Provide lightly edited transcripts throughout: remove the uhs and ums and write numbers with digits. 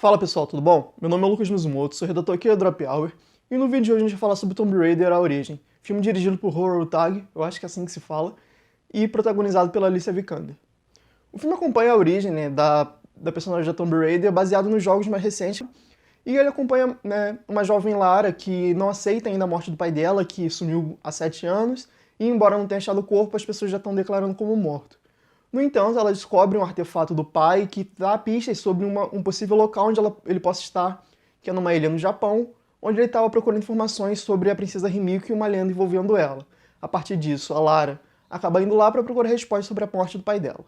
Fala pessoal, tudo bom? Meu nome é Lucas Mizumoto, sou redator aqui da Drop Hour, e no vídeo de hoje a gente vai falar sobre Tomb Raider: A Origem, filme dirigido por Howard Hawks, eu acho que é assim que se fala, e protagonizado pela Alicia Vikander. O filme acompanha a origem, da personagem da Tomb Raider, baseado nos jogos mais recentes, e ele acompanha, uma jovem Lara que não aceita ainda a morte do pai dela, que sumiu há 7 anos, e embora não tenha achado o corpo, as pessoas já estão declarando como morto. No entanto, ela descobre um artefato do pai que dá pistas sobre um possível local onde ele possa estar, que é numa ilha no Japão, onde ele estava procurando informações sobre a princesa Himiko e uma lenda envolvendo ela. A partir disso, a Lara acaba indo lá para procurar respostas sobre a morte do pai dela.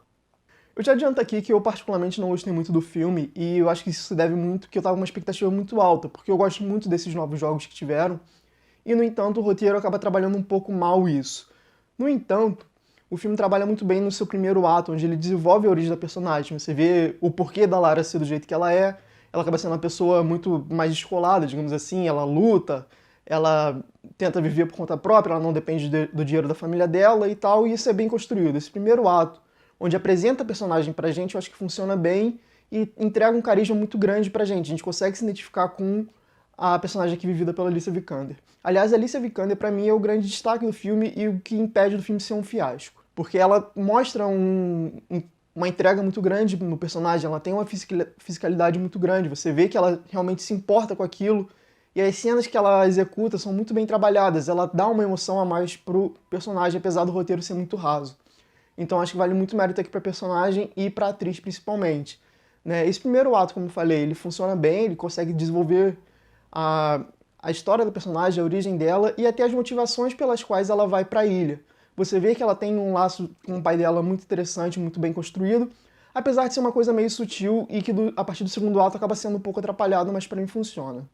Eu já adianto aqui que eu particularmente não gostei muito do filme, e eu acho que isso se deve muito que eu estava com uma expectativa muito alta, porque eu gosto muito desses novos jogos que tiveram, e no entanto o roteiro acaba trabalhando um pouco mal isso. No entanto, o filme trabalha muito bem no seu primeiro ato, onde ele desenvolve a origem da personagem. Você vê o porquê da Lara ser do jeito que ela é. Ela acaba sendo uma pessoa muito mais descolada, digamos assim. Ela luta, ela tenta viver por conta própria, ela não depende do dinheiro da família dela e tal, e isso é bem construído. Esse primeiro ato, onde apresenta a personagem pra gente, eu acho que funciona bem e entrega um carisma muito grande pra gente. A gente consegue se identificar com a personagem aqui vivida pela Alicia Vikander. Aliás, a Alicia Vikander, pra mim, é o grande destaque do filme e o que impede do filme ser um fiasco. Porque ela mostra uma entrega muito grande no personagem, ela tem uma fisicalidade muito grande, você vê que ela realmente se importa com aquilo, e as cenas que ela executa são muito bem trabalhadas, ela dá uma emoção a mais pro personagem, apesar do roteiro ser muito raso. Então acho que vale muito mérito aqui pra personagem e pra atriz principalmente. Esse primeiro ato, como eu falei, ele funciona bem, ele consegue desenvolver a história da personagem, a origem dela e até as motivações pelas quais ela vai para a ilha. Você vê que ela tem um laço com o pai dela muito interessante, muito bem construído, apesar de ser uma coisa meio sutil e que a partir do segundo ato acaba sendo um pouco atrapalhado, mas para mim funciona.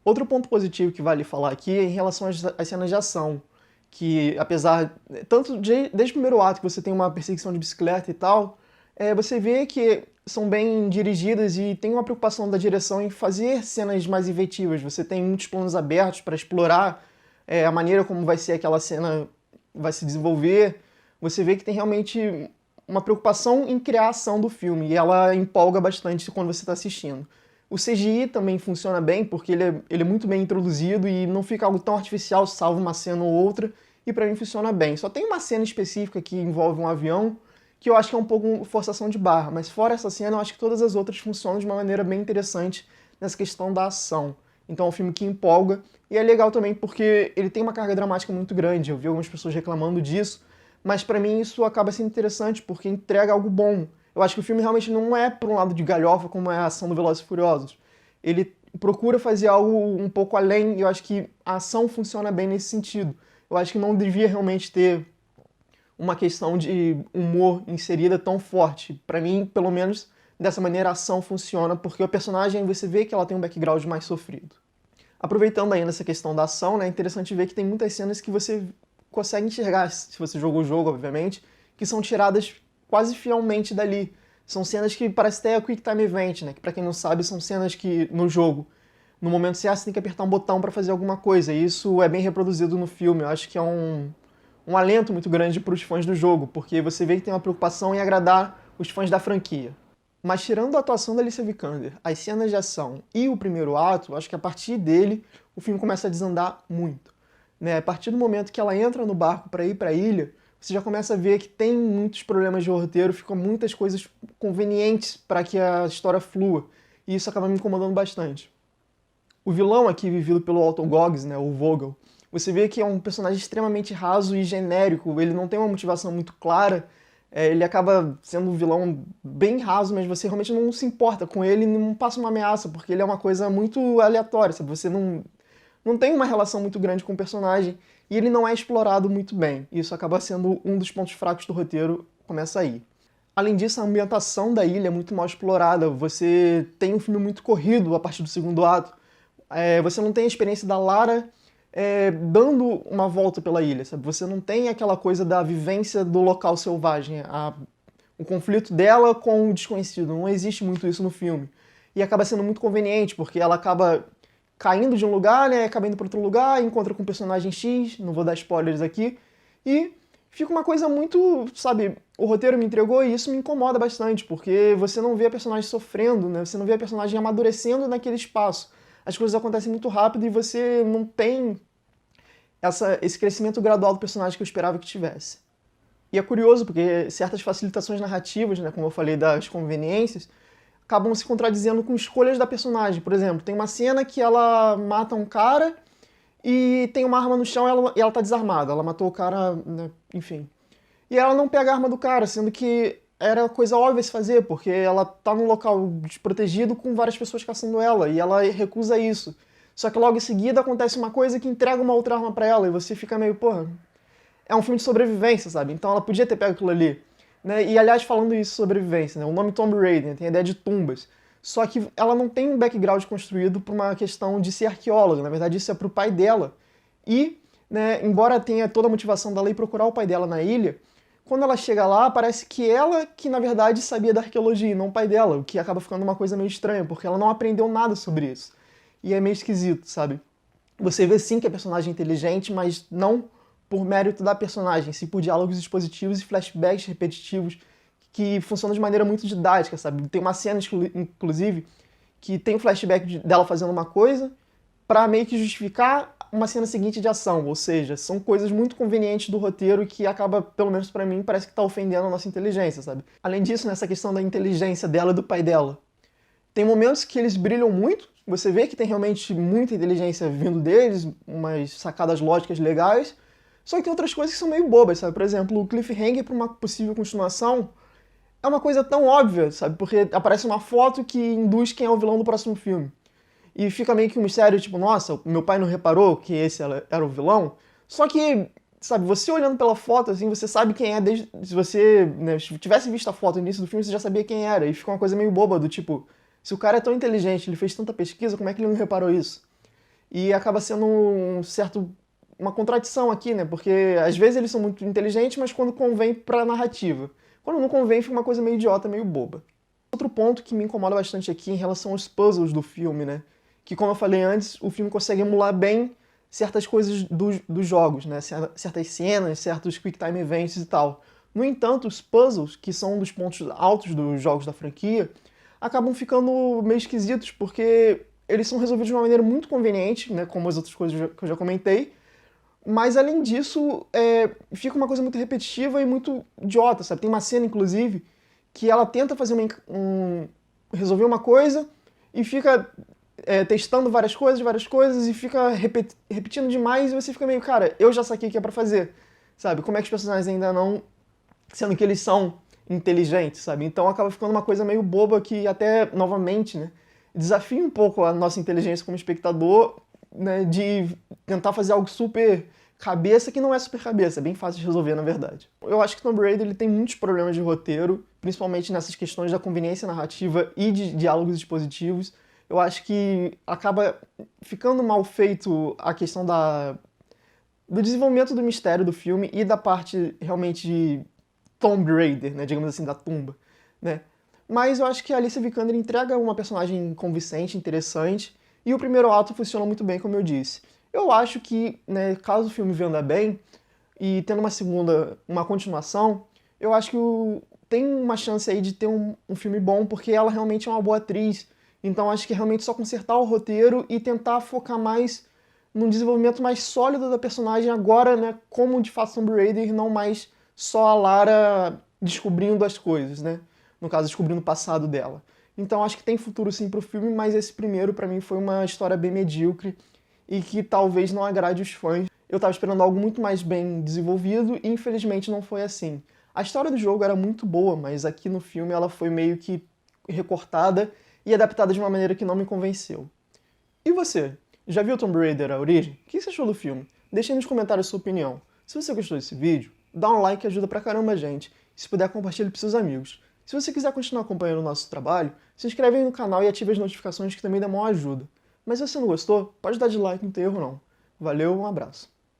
Outro ponto positivo que vale falar aqui é em relação às cenas de ação, que apesar, tanto desde o primeiro ato que você tem uma perseguição de bicicleta e tal, você vê que são bem dirigidas e tem uma preocupação da direção em fazer cenas mais inventivas. Você tem muitos planos abertos para explorar a maneira como vai ser aquela cena, vai se desenvolver. Você vê que tem realmente uma preocupação em criar a ação do filme e ela empolga bastante quando você está assistindo. O CGI também funciona bem porque ele é muito bem introduzido e não fica algo tão artificial, salvo uma cena ou outra, e para mim funciona bem. Só tem uma cena específica que envolve um avião, que eu acho que é um pouco forçação de barra, mas fora essa cena, eu acho que todas as outras funcionam de uma maneira bem interessante nessa questão da ação. Então é um filme que empolga, e é legal também porque ele tem uma carga dramática muito grande, eu vi algumas pessoas reclamando disso, mas pra mim isso acaba sendo interessante porque entrega algo bom. Eu acho que o filme realmente não é por um lado de galhofa como é a ação do Velozes e Furiosos. Ele procura fazer algo um pouco além, e eu acho que a ação funciona bem nesse sentido. Eu acho que não devia realmente ter uma questão de humor inserida tão forte. Pra mim, pelo menos, dessa maneira a ação funciona, porque o personagem, você vê que ela tem um background mais sofrido. Aproveitando ainda essa questão da ação, é interessante ver que tem muitas cenas que você consegue enxergar, se você jogou o jogo, obviamente, que são tiradas quase fielmente dali. São cenas que parece até Quick Time Event, que pra quem não sabe, são cenas que, no jogo, no momento certo você tem que apertar um botão pra fazer alguma coisa, e isso é bem reproduzido no filme. Eu acho que é um alento muito grande para os fãs do jogo, porque você vê que tem uma preocupação em agradar os fãs da franquia. Mas tirando a atuação da Alicia Vikander, as cenas de ação e o primeiro ato, acho que a partir dele o filme começa a desandar muito. A partir do momento que ela entra no barco para ir para a ilha, você já começa a ver que tem muitos problemas de roteiro, ficam muitas coisas convenientes para que a história flua, e isso acaba me incomodando bastante. O vilão aqui, vivido pelo Otto Goggs, o Vogel, você vê que é um personagem extremamente raso e genérico, ele não tem uma motivação muito clara, ele acaba sendo um vilão bem raso, mas você realmente não se importa com ele, não passa uma ameaça, porque ele é uma coisa muito aleatória, sabe? Você não tem uma relação muito grande com o personagem, e ele não é explorado muito bem. Isso acaba sendo um dos pontos fracos do roteiro, começa aí. Além disso, a ambientação da ilha é muito mal explorada, você tem um filme muito corrido a partir do segundo ato, você não tem a experiência da Lara dando uma volta pela ilha, sabe? Você não tem aquela coisa da vivência do local selvagem, o conflito dela com o desconhecido, não existe muito isso no filme. E acaba sendo muito conveniente, porque ela acaba caindo de um lugar, acaba indo para outro lugar, encontra com o personagem X, não vou dar spoilers aqui, e fica uma coisa muito, sabe, o roteiro me entregou e isso me incomoda bastante, porque você não vê a personagem sofrendo, né? Você não vê a personagem amadurecendo naquele espaço. As coisas acontecem muito rápido e você não tem esse crescimento gradual do personagem que eu esperava que tivesse. E é curioso, porque certas facilitações narrativas, né, como eu falei, das conveniências, acabam se contradizendo com escolhas da personagem. Por exemplo, tem uma cena que ela mata um cara e tem uma arma no chão e ela tá desarmada. Ela matou o cara, né, enfim. E ela não pega a arma do cara, sendo que era coisa óbvia se fazer, porque ela tá num local desprotegido com várias pessoas caçando ela, e ela recusa isso. Só que logo em seguida acontece uma coisa que entrega uma outra arma pra ela, e você fica meio, porra, é um filme de sobrevivência, sabe? Então ela podia ter pego aquilo ali. Né? E aliás, falando isso, sobrevivência, né? O nome Tomb Raider, né? Tem a ideia de tumbas. Só que ela não tem um background construído por uma questão de ser arqueóloga, na verdade isso é pro pai dela. E, né, embora tenha toda a motivação dela ir procurar o pai dela na ilha, quando ela chega lá, parece que ela que na verdade sabia da arqueologia e não o pai dela, o que acaba ficando uma coisa meio estranha, porque ela não aprendeu nada sobre isso. E é meio esquisito, sabe? Você vê sim que a personagem é inteligente, mas não por mérito da personagem, sim por diálogos expositivos e flashbacks repetitivos que funcionam de maneira muito didática, sabe? Tem uma cena, inclusive, que tem um flashback dela fazendo uma coisa para meio que justificar uma cena seguinte de ação, ou seja, são coisas muito convenientes do roteiro que acaba, pelo menos para mim, parece que tá ofendendo a nossa inteligência, sabe? Além disso, nessa questão da inteligência dela e do pai dela, tem momentos que eles brilham muito, você vê que tem realmente muita inteligência vindo deles, umas sacadas lógicas legais, só que tem outras coisas que são meio bobas, sabe? Por exemplo, o cliffhanger para uma possível continuação é uma coisa tão óbvia, sabe? Porque aparece uma foto que induz quem é o vilão do próximo filme. E fica meio que um mistério, tipo, nossa, meu pai não reparou que esse era o vilão? Só que, sabe, você olhando pela foto, assim, você sabe quem é desde... Se você, né, tivesse visto a foto no início do filme, você já sabia quem era. E fica uma coisa meio boba, do tipo, se o cara é tão inteligente, ele fez tanta pesquisa, como é que ele não reparou isso? E acaba sendo uma contradição aqui, né? Porque às vezes eles são muito inteligentes, mas quando convém pra narrativa. Quando não convém, fica uma coisa meio idiota, meio boba. Outro ponto que me incomoda bastante aqui em relação aos puzzles do filme, né? Que, como eu falei antes, o filme consegue emular bem certas coisas dos jogos, né? Certas cenas, certos quick time events e tal. No entanto, os puzzles, que são um dos pontos altos dos jogos da franquia, acabam ficando meio esquisitos, porque eles são resolvidos de uma maneira muito conveniente, né? Como as outras coisas que eu já comentei, mas além disso, fica uma coisa muito repetitiva e muito idiota, sabe? Tem uma cena, inclusive, que ela tenta fazer resolver uma coisa e fica testando várias coisas e fica repetindo demais e você fica meio, cara, eu já saquei o que é pra fazer, sabe? Como é que os personagens ainda não, sendo que eles são inteligentes, sabe? Então acaba ficando uma coisa meio boba que até, novamente, né, desafia um pouco a nossa inteligência como espectador, né, de tentar fazer algo super cabeça que não é super cabeça, é bem fácil de resolver, na verdade. Eu acho que Tomb Raider ele tem muitos problemas de roteiro, principalmente nessas questões da conveniência narrativa e de diálogos expositivos. Eu acho que acaba ficando mal feito a questão do desenvolvimento do mistério do filme e da parte realmente de Tomb Raider, né, digamos assim, da tumba, né? Mas eu acho que a Alicia Vikander entrega uma personagem convincente, interessante, e o primeiro ato funciona muito bem, como eu disse. Eu acho que, né, caso o filme venda bem, e tendo uma continuação, eu acho que tem uma chance aí de ter um filme bom, porque ela realmente é uma boa atriz. Então acho que é realmente só consertar o roteiro e tentar focar mais num desenvolvimento mais sólido da personagem agora, né, como de fato Tomb Raider, e não mais só a Lara descobrindo as coisas, né? No caso, descobrindo o passado dela. Então acho que tem futuro sim pro filme, mas esse primeiro pra mim foi uma história bem medíocre e que talvez não agrade os fãs. Eu tava esperando algo muito mais bem desenvolvido e infelizmente não foi assim. A história do jogo era muito boa, mas aqui no filme ela foi meio que recortada e adaptada de uma maneira que não me convenceu. E você? Já viu Tomb Raider: A Origem? O que você achou do filme? Deixe aí nos comentários a sua opinião. Se você gostou desse vídeo, dá um like que ajuda pra caramba a gente. E se puder, compartilhe pros seus amigos. Se você quiser continuar acompanhando o nosso trabalho, se inscreve aí no canal e ative as notificações que também dá maior ajuda. Mas se você não gostou, pode dar dislike, não tem erro não. Valeu, um abraço.